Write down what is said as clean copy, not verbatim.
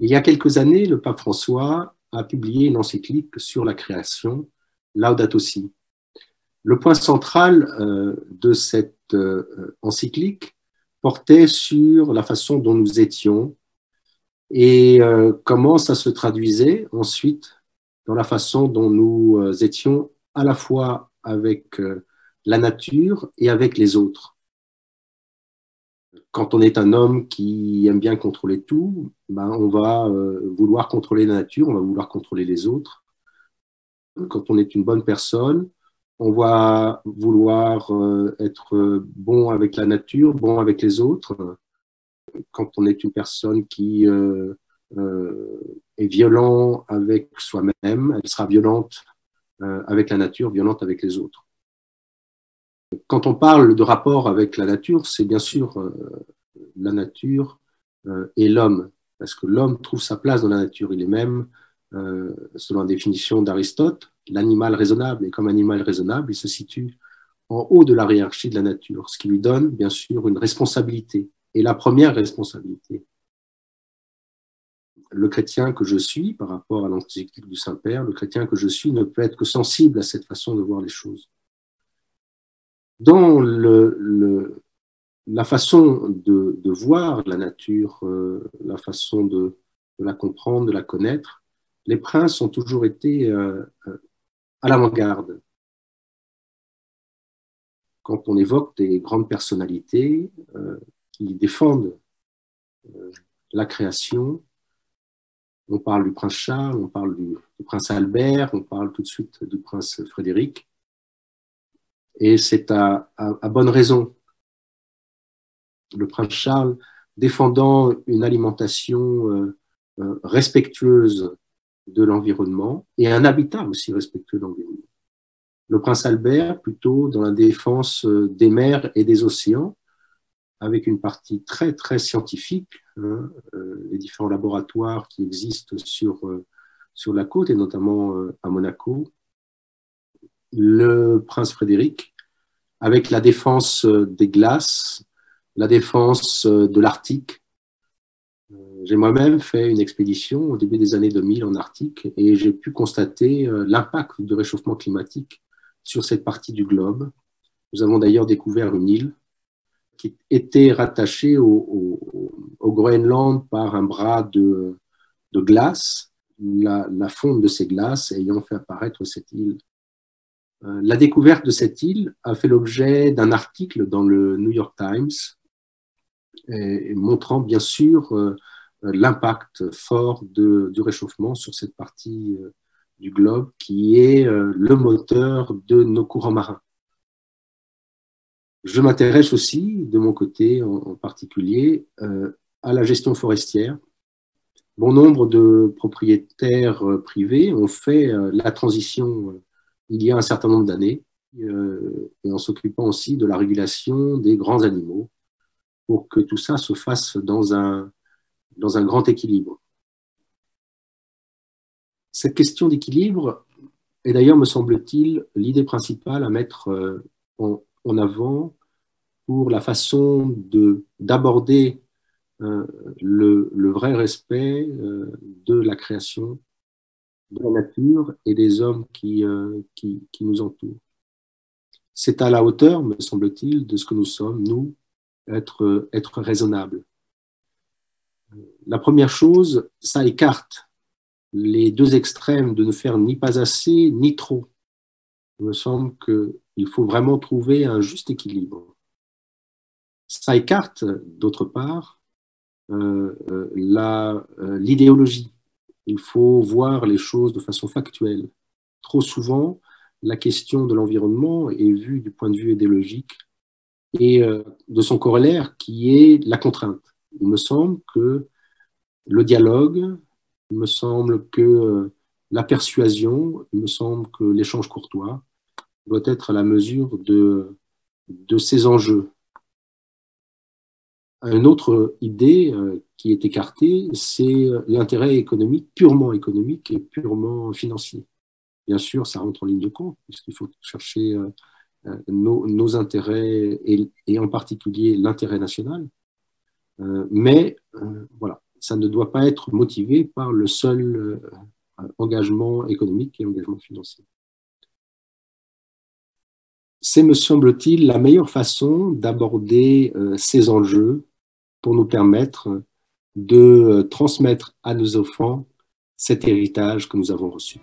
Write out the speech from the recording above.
Il y a quelques années, le pape François a publié une encyclique sur la création, Laudato Si. Le point central de cette encyclique portait sur la façon dont nous étions et comment ça se traduisait ensuite dans la façon dont nous étions à la fois avec la nature et avec les autres. Quand on est un homme qui aime bien contrôler tout, ben on va vouloir contrôler la nature, on va vouloir contrôler les autres. Quand on est une bonne personne, on va vouloir être bon avec la nature, bon avec les autres. Quand on est une personne qui est violent avec soi-même, elle sera violente avec la nature, violente avec les autres. Quand on parle de rapport avec la nature, c'est bien sûr la nature et l'homme, parce que l'homme trouve sa place dans la nature. Il est même, selon la définition d'Aristote, l'animal raisonnable. Et comme animal raisonnable, il se situe en haut de la hiérarchie de la nature, ce qui lui donne, bien sûr, une responsabilité. Et la première responsabilité, le chrétien que je suis, par rapport à l'encyclique du Saint-Père, le chrétien que je suis ne peut être que sensible à cette façon de voir les choses. Dans la façon de voir la nature, la façon de la comprendre, de la connaître, les princes ont toujours été à l'avant-garde. Quand on évoque des grandes personnalités qui défendent la création, on parle du prince Charles, on parle du prince Albert, on parle tout de suite du prince Frédéric. Et c'est à bonne raison. Le prince Charles, défendant une alimentation respectueuse de l'environnement et un habitat aussi respectueux de l'environnement. Le prince Albert, plutôt dans la défense des mers et des océans, avec une partie très, très scientifique, les différents laboratoires qui existent sur la côte, et notamment à Monaco. Le prince Frédéric, avec la défense des glaces, la défense de l'Arctique. J'ai moi-même fait une expédition au début des années 2000 en Arctique et j'ai pu constater l'impact du réchauffement climatique sur cette partie du globe. Nous avons d'ailleurs découvert une île qui était rattachée au Groenland par un bras de glace, la fonte de ces glaces ayant fait apparaître cette île. La découverte de cette île a fait l'objet d'un article dans le New York Times, montrant bien sûr l'impact fort du réchauffement sur cette partie du globe qui est le moteur de nos courants marins. Je m'intéresse aussi, de mon côté en particulier, à la gestion forestière. Bon nombre de propriétaires privés ont fait la transition il y a un certain nombre d'années, et en s'occupant aussi de la régulation des grands animaux, pour que tout ça se fasse dans un grand équilibre. Cette question d'équilibre est d'ailleurs, me semble-t-il, l'idée principale à mettre en avant pour la façon d'aborder le vrai respect de la création, de la nature et des hommes qui nous entourent. C'est à la hauteur, me semble-t-il, de ce que nous sommes, nous, être raisonnable. La première chose, ça écarte les deux extrêmes de ne faire ni pas assez, ni trop. Il me semble qu'il faut vraiment trouver un juste équilibre. Ça écarte, d'autre part, l'idéologie. Il faut voir les choses de façon factuelle. Trop souvent, la question de l'environnement est vue du point de vue idéologique et de son corollaire qui est la contrainte. Il me semble que le dialogue, il me semble que la persuasion, il me semble que l'échange courtois doit être à la mesure de ces enjeux. Une autre idée qui est écartée, c'est l'intérêt économique, purement économique et purement financier. Bien sûr, ça rentre en ligne de compte, puisqu'il faut chercher nos intérêts et en particulier l'intérêt national. Mais voilà, ça ne doit pas être motivé par le seul engagement économique et engagement financier. C'est, me semble-t-il, la meilleure façon d'aborder ces enjeux pour nous permettre de transmettre à nos enfants cet héritage que nous avons reçu.